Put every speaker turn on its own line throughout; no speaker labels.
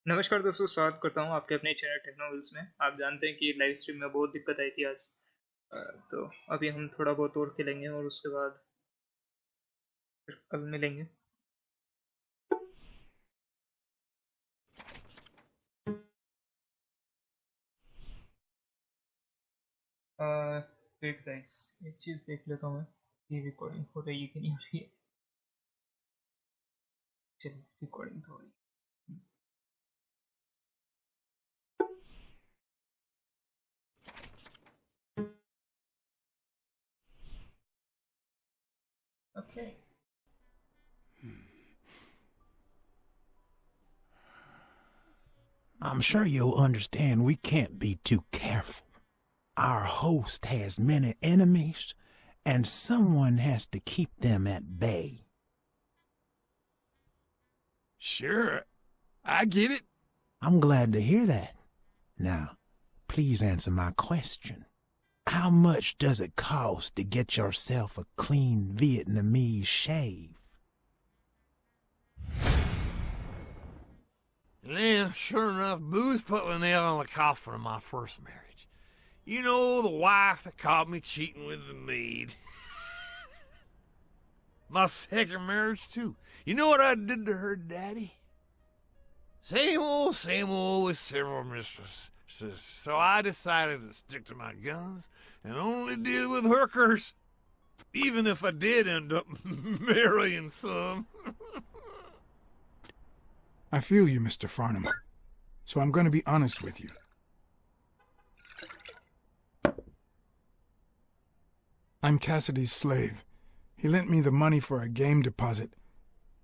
नमस्कार दोस्तों, स्वागत करता हूँ आपके अपने चैनल टेक्नो में। आप जानते हैं कि लाइव स्ट्रीम में बहुत दिक्कत आई थी आज। अ, तो अभी हम थोड़ा बहुत और खेलेंगे और उसके बाद फिर कल मिलेंगे। वेट गाइस, एक चीज़ देख लेता हूँ मैं कि रिकॉर्डिंग हो रही है कि नहीं हो रही है। चलिए, रिकॉर्डिंग तो हो रही है। Okay.
I'm sure you'll understand we can't be too careful. Our host has many enemies, and someone has to keep them at bay.
Sure, I get it.
I'm glad to hear that. Now, please answer my question. How much does it cost to get yourself a clean Vietnamese shave?
And then, sure enough, Booze put the nail on the coffin of my first marriage. You know, the wife that caught me cheating with the maid. My second marriage, too. You know what I did to her daddy? Same old with several mistresses. So I decided to stick to my guns and only deal with hookers. Even if I did end up marrying some.
I feel you, Mr. Farnham. So I'm going to be honest with you. I'm Cassidy's slave. He lent me the money for a game deposit,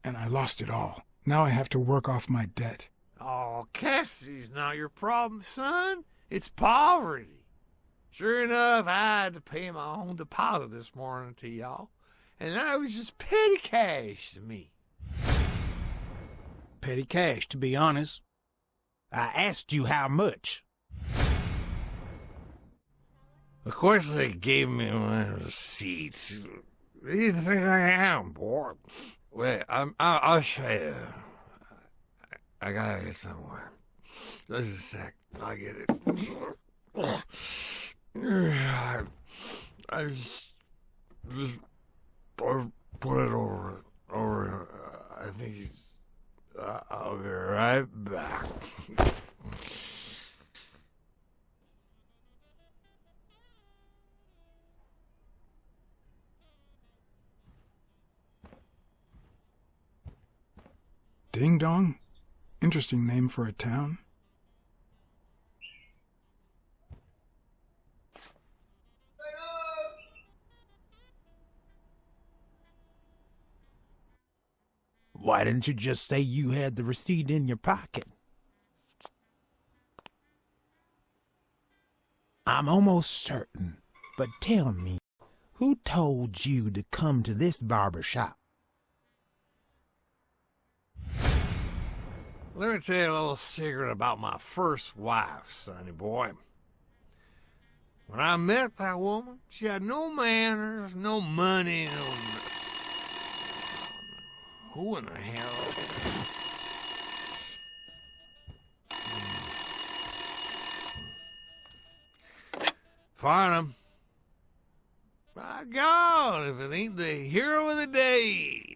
and I lost it all. Now I have to work off my debt.
Oh, Cassidy's not your problem, son. It's poverty. Sure enough, I had to pay my own deposit this morning to y'all, and that was just petty cash to me.
Petty cash, to be honest. I asked you how much.
Of course, they gave me my receipts. What do you think I am, boy? Wait, I'll show you. I gotta get somewhere. Just a sec. I'll get it. I just put it over. I think he's. I'll be right back.
Ding Dong? Interesting name for a town.
Why didn't you just say you had the receipt in your pocket? I'm almost certain, but tell me, who told you to come to this barber shop?
Let me tell you a little secret about my first wife, sonny boy. When I met that woman, she had no manners, no money, Who in the hell? Farnham. My God, if it ain't the hero of the day.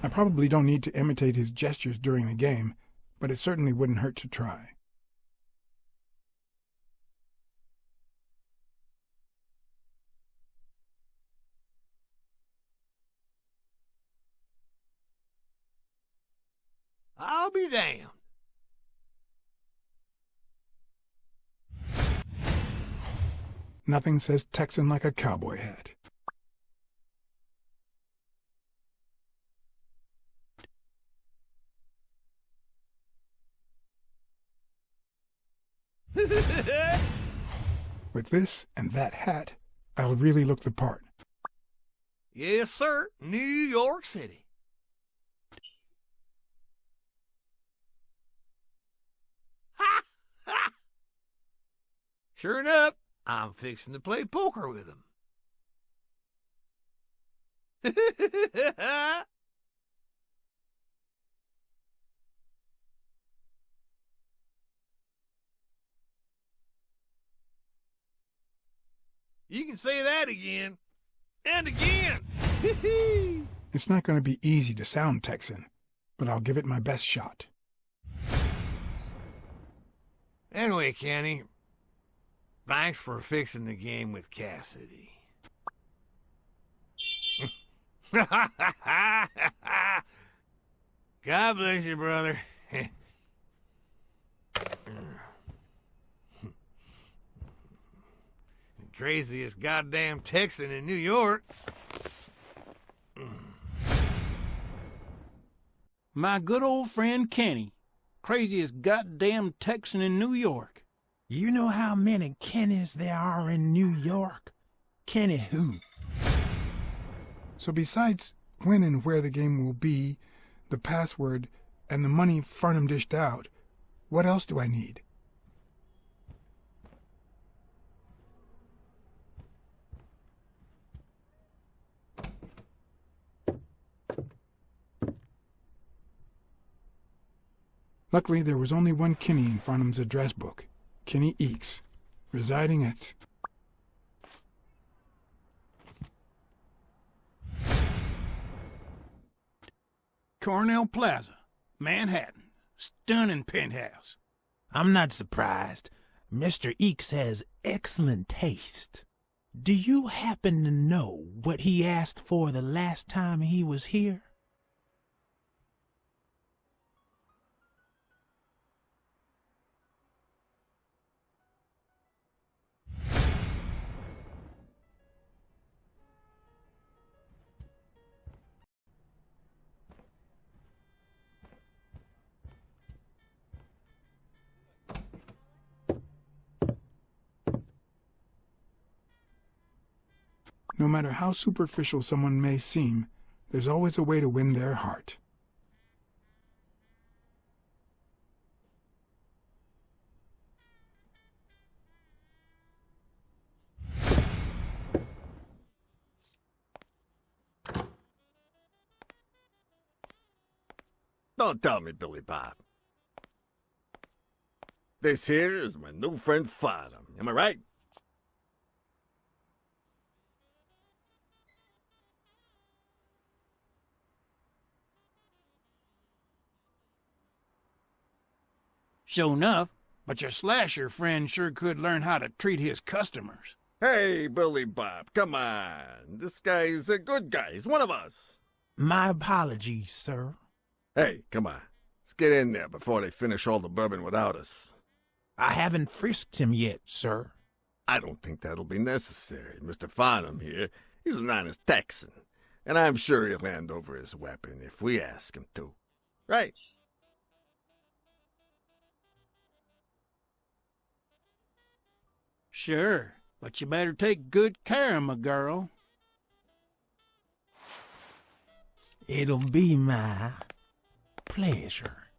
I probably don't need to imitate his gestures during the game, but it certainly wouldn't hurt to try.
I'll be damned.
Nothing says Texan like a cowboy hat. With this and that hat, I'll really look the part.
Yes, sir. New York City. Ha! Ha! Sure enough, I'm fixing to play poker with him. You can say that again. And again.
It's not going to be easy to sound Texan, but I'll give it my best shot.
Anyway, Kenny, thanks for fixing the game with Cassidy. God bless you, brother. Craziest goddamn Texan in New York.
My good old friend Kenny, craziest goddamn Texan in New York.
You know how many Kennys there are in New York? Kenny who?
So besides when and where the game will be, the password, and the money Farnham dished out, what else do I need? Luckily, there was only one Kinney in Farnham's address book, Kinney Eakes, residing at...
Cornell Plaza, Manhattan. Stunning penthouse.
I'm not surprised. Mr. Eakes has excellent taste. Do you happen to know what he asked for the last time he was here?
No matter how superficial someone may seem, there's always a way to win their heart.
Don't tell me, Billy Bob. This here is my new friend Farnham. Am I right?
Sure enough, but your slasher friend sure could learn how to treat his customers.
Hey, Billy Bob, come on. This guy's a good guy. He's one of us.
My apologies, sir.
Hey, come on. Let's get in there before they finish all the bourbon without us.
I haven't frisked him yet, sir.
I don't think that'll be necessary. Mr. Farnham here, he's an honest Texan, and I'm sure he'll hand over his weapon if we ask him to. Right?
Sure, but you better take good care of my girl.
It'll be my pleasure.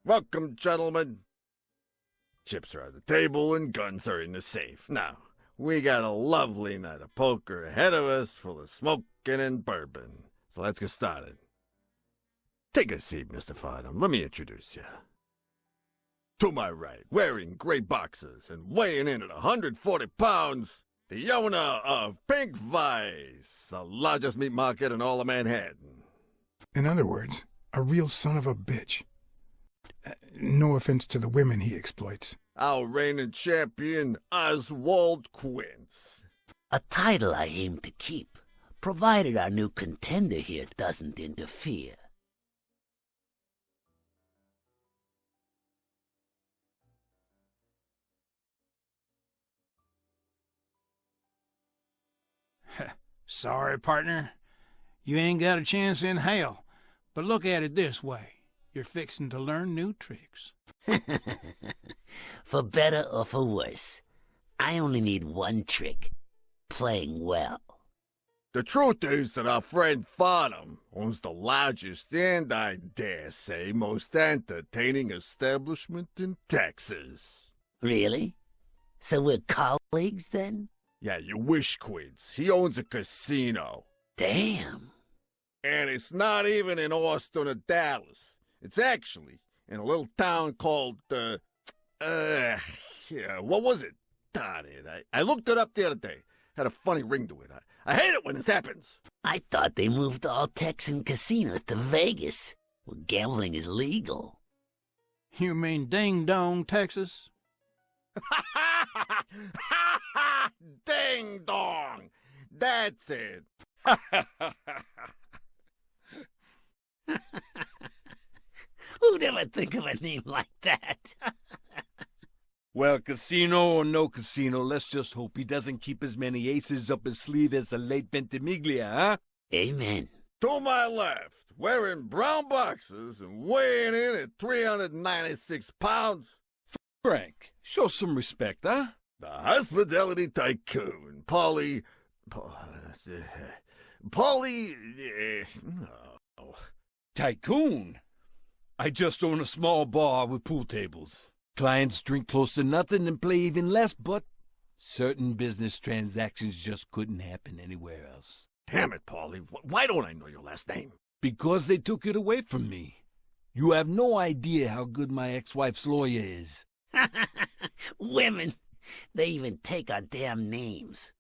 Welcome, gentlemen. Chips are on the table and guns are in the safe. Now, we got a lovely night of poker ahead of us full of smoking and bourbon. So let's get started. Take a seat, Mr. Farnham. Let me introduce you. To my right, wearing gray boxers and weighing in at 140 pounds, the owner of Pink Vice, the largest meat market in all of Manhattan.
In other words, a real son of a bitch. No offense to the women he exploits.
Our reigning champion, Oswald Quince.
A title I aim to keep, provided our new contender here doesn't interfere.
Sorry, partner. You ain't got a chance in hell. But look at it this way. You're fixing to learn new tricks.
For better or for worse, I only need one trick. Playing well.
The truth is that our friend Farnham owns the largest and, I dare say, most entertaining establishment in Texas.
Really? So we're colleagues then?
Yeah, you wish, Quids. He owns a casino.
Damn.
And it's not even in Austin or Dallas. It's actually in a little town called, what was it? Darn it. I looked it up the other day. Had a funny ring to it. I hate it when this happens.
I thought they moved all Texan casinos to Vegas, where gambling is legal.
You mean Ding Dong, Texas?
Ding dong! That's it.
Who'd ever think of a name like that?
Well, casino or no casino, let's just hope he doesn't keep as many aces up his sleeve as the late Ventimiglia, huh?
Amen.
To my left, wearing brown boxers and weighing in at 396 pounds,
Frank, show some respect, huh?
the hospitality tycoon, Polly...
Tycoon? I just own a small bar with pool tables. Clients drink close to nothing and play even less, but certain business transactions just couldn't happen anywhere else.
Damn it, Polly. Why don't I know your last name?
Because they took it away from me. You have no idea how good my ex-wife's lawyer is.
Women, they even take our damn names.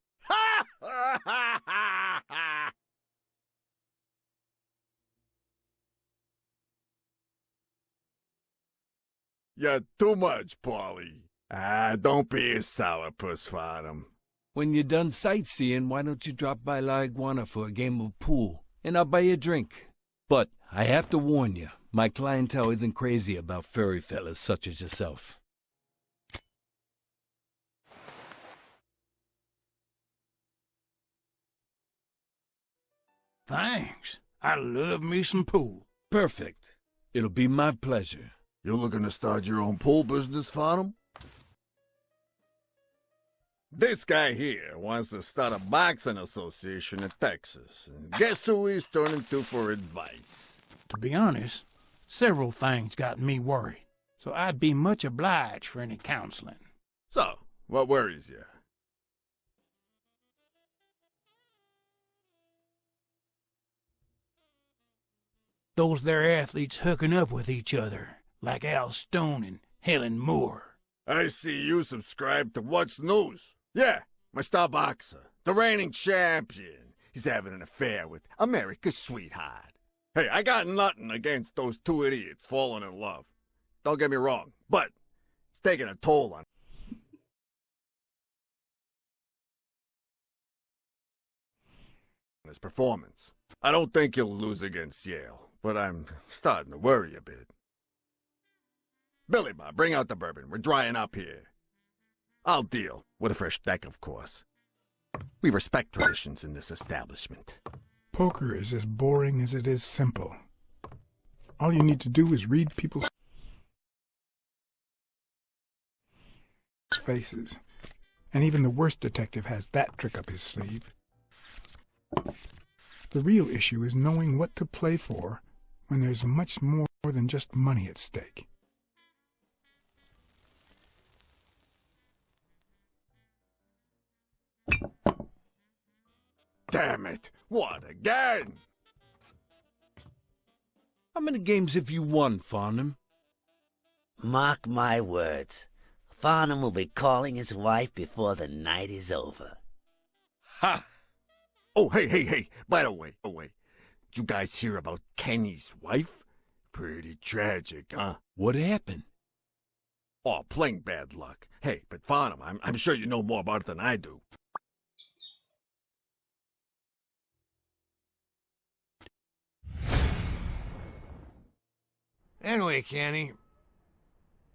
You're too much, Polly. Don't be a sourpuss, Farnham.
When you're done sightseeing, why don't you drop by La Iguana for a game of pool, and I'll buy you a drink. But I have to warn you, my clientele isn't crazy about furry fellas such as yourself.
Thanks. I love me some pool.
Perfect. It'll be my pleasure.
You looking to start your own pool business, Farnham? This guy here wants to start a boxing association in Texas. And guess who he's turning to for advice?
To be honest, several things got me worried, so I'd be much obliged for any counseling.
So, what worries you?
Those there athletes hooking up with each other, like Al Stone and Helen Moore.
I see you subscribe to What's News. Yeah, my star boxer, the reigning champion. He's having an affair with America's sweetheart. Hey, I got nothing against those two idiots falling in love. Don't get me wrong, but it's taking a toll on his performance. I don't think he'll lose against Yale, but I'm starting to worry a bit. Billy Bob, bring out the bourbon. We're drying up here. I'll deal. With a fresh deck, of course. We respect traditions in this establishment.
Poker is as boring as it is simple. All you need to do is read people's faces. And even the worst detective has that trick up his sleeve. The real issue is knowing what to play for when there's much more than just money at stake.
Damn it! What, again?
How many games have you won, Farnham?
Mark my words. Farnham will be calling his wife before the night is over.
Ha!
Oh, hey, by the way, did you guys hear about Kenny's wife? Pretty tragic, huh?
What happened?
Oh, plain bad luck. Hey, but Farnham, I'm sure you know more about it than I do.
Anyway, Kenny,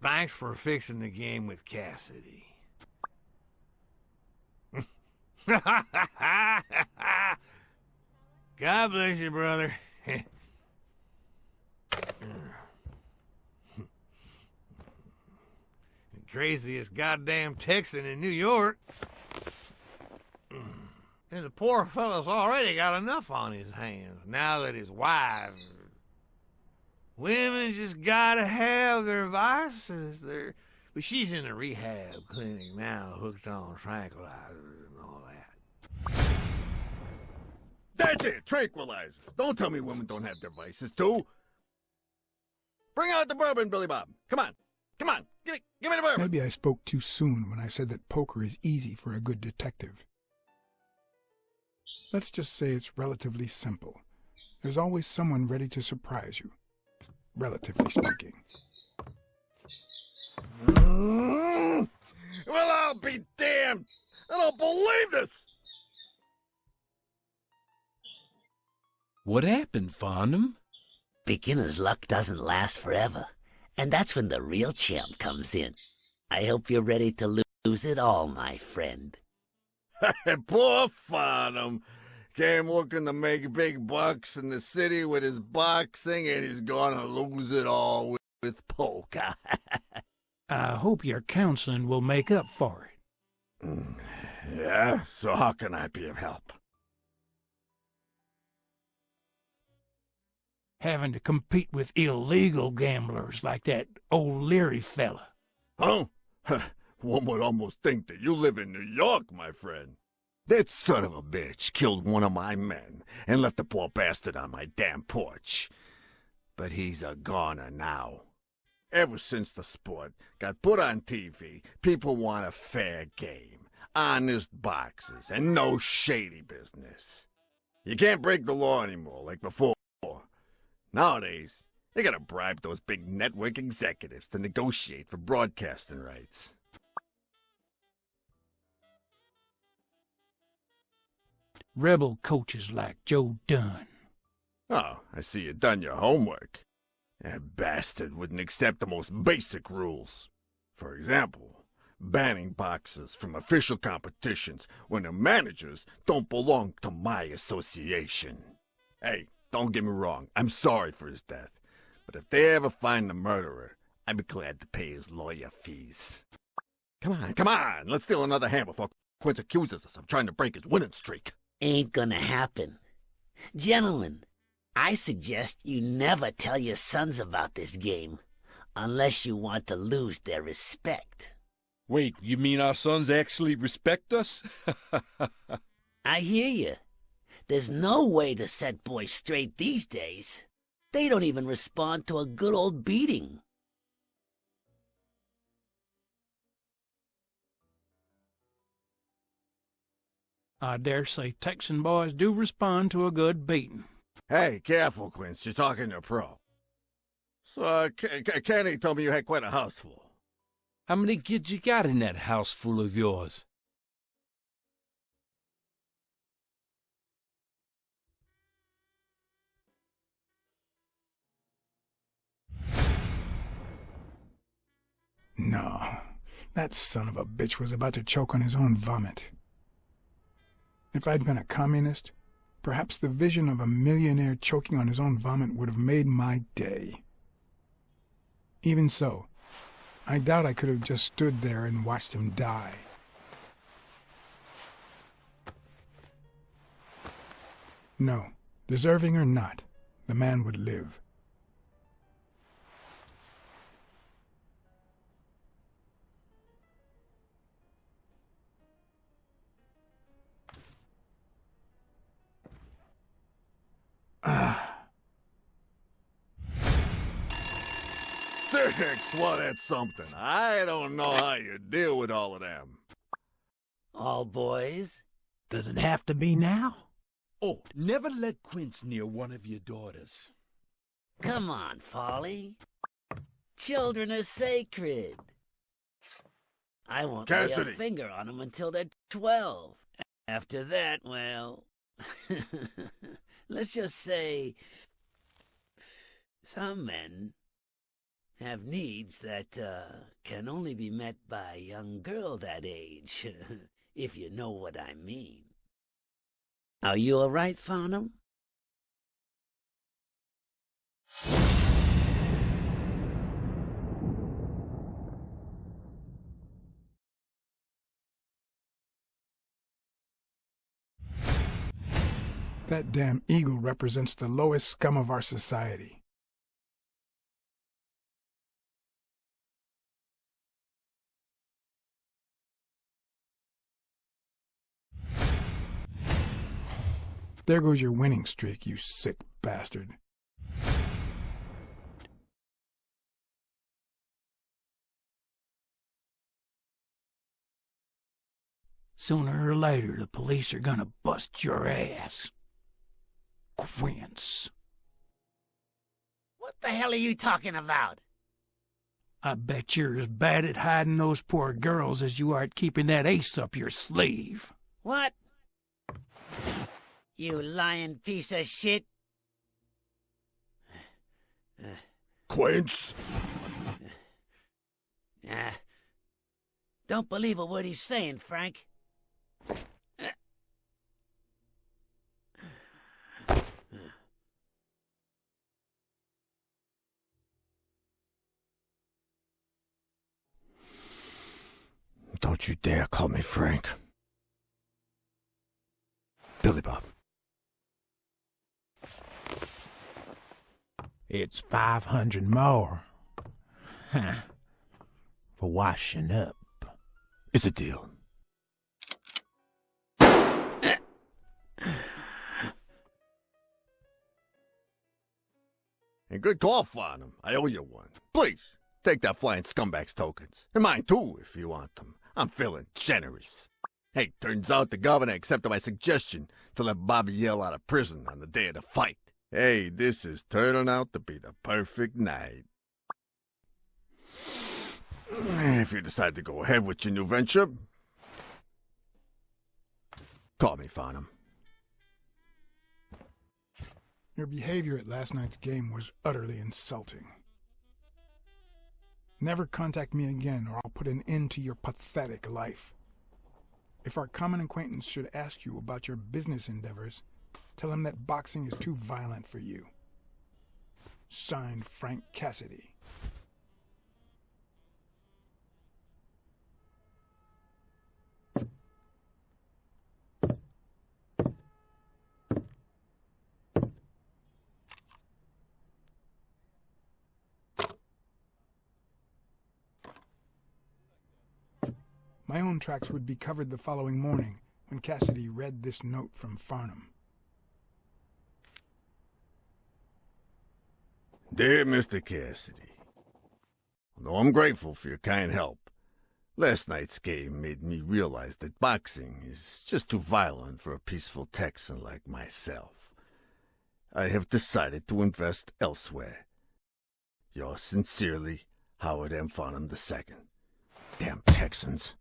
thanks for fixing the game with Cassidy. God bless you, brother. The craziest goddamn Texan in New York. And the poor fella's already got enough on his hands now that his wife... Women just gotta have their vices. But she's in a rehab clinic now, hooked on tranquilizers and all that.
That's it, tranquilizers. Don't tell me women don't have their vices, too. Bring out the bourbon, Billy Bob. Come on. Come on. Give me the bourbon.
Maybe I spoke too soon when I said that poker is easy for a good detective. Let's just say it's relatively simple. There's always someone ready to surprise you, relatively speaking.
Well, I'll be damned. I don't believe this.
What happened, Farnham?
Beginner's luck doesn't last forever, and that's when the real champ comes in. I hope you're ready to lose it all, my friend.
Poor Farnham. Came looking to make big bucks in the city with his boxing, and he's gonna lose it all with poker.
I hope your counseling will make up for it.
Yeah, so how can I be of help?
Having to compete with illegal gamblers like that old Leary fella.
Huh? One would almost think that you live in New York, my friend. That son of a bitch killed one of my men and left the poor bastard on my damn porch. But he's a goner now. Ever since the sport got put on TV, people want a fair game, honest boxers, and no shady business. You can't break the law anymore like before. Nowadays, they gotta bribe those big network executives to negotiate for broadcasting rights.
Rebel coaches like Joe Dunn.
Oh, I see you done your homework. That bastard wouldn't accept the most basic rules. For example, banning boxers from official competitions when their managers don't belong to my association. Hey, don't get me wrong, I'm sorry for his death. But if they ever find the murderer, I'd be glad to pay his lawyer fees. Come on, let's steal another hand before Quince accuses us of trying to break his winning streak.
Ain't gonna happen. Gentlemen, I suggest you never tell your sons about this game, unless you want to lose their respect.
Wait, you mean our sons actually respect us?
I hear you. There's no way to set boys straight these days. They don't even respond to a good old beating.
I dare say Texan boys do respond to a good beating.
Hey, careful, Quince. You're talking to a pro. So, Kenny told me you had quite a house full.
How many kids you got in that house full of yours?
No, that son of a bitch was about to choke on his own vomit. If I'd been a communist, perhaps the vision of a millionaire choking on his own vomit would have made my day. Even so, I doubt I could have just stood there and watched him die. No, deserving or not, the man would live.
Six, well, that's something. I don't know how you deal with all of them.
All boys?
Does it have to be now?
Oh, never let Quince near one of your daughters.
Come on, Folly. Children are sacred. I won't lay a
Cassidy.
finger on them until they're 12. After that, well... let's just say... some men have needs that can only be met by a young girl that age. if you know what I mean. Are you all right, Farnham?
That damn eagle represents the lowest scum of our society. There goes your winning streak, you sick bastard.
Sooner or later, the police are gonna bust your ass. Quince.
What the hell are you talking about?
I bet you're as bad at hiding those poor girls as you are at keeping that ace up your sleeve.
What? You lying piece of shit.
Quince!
Don't believe a word he's saying, Frank.
Don't you dare call me Frank. Billy Bob.
It's 500 more. Huh. For washing up.
It's a deal. And good call, Farnham. I owe you one. Please, take that flying scumbag's tokens. And mine too, if you want them. I'm feeling generous. Hey, turns out the governor accepted my suggestion to let Bobby Yale out of prison on the day of the fight. Hey, this is turning out to be the perfect night. If you decide to go ahead with your new venture, call me, Farnham.
Your behavior at last night's game was utterly insulting. Never contact me again, or I'll put an end to your pathetic life. If our common acquaintance should ask you about your business endeavors, tell him that boxing is too violent for you. Signed, Frank Cassidy. My own tracks would be covered the following morning when Cassidy read this note from Farnham.
Dear Mr. Cassidy, although I'm grateful for your kind help, last night's game made me realize that boxing is just too violent for a peaceful Texan like myself. I have decided to invest elsewhere. Yours sincerely, Howard M. Farnham II. Damn Texans.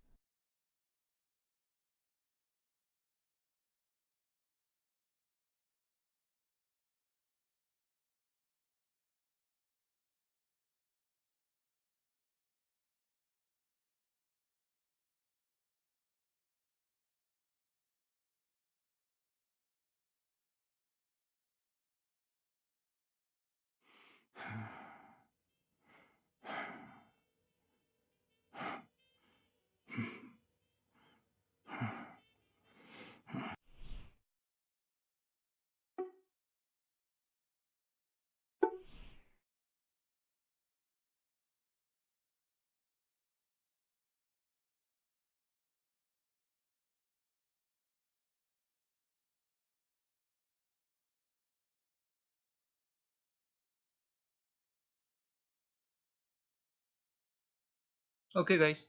Okay guys,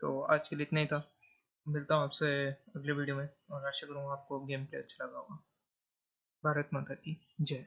तो आज के लिए इतना ही था। मिलता हूँ आपसे अगले वीडियो में और आशा करूँगा आपको गेम प्ले अच्छा लगा होगा। भारत माता की जय।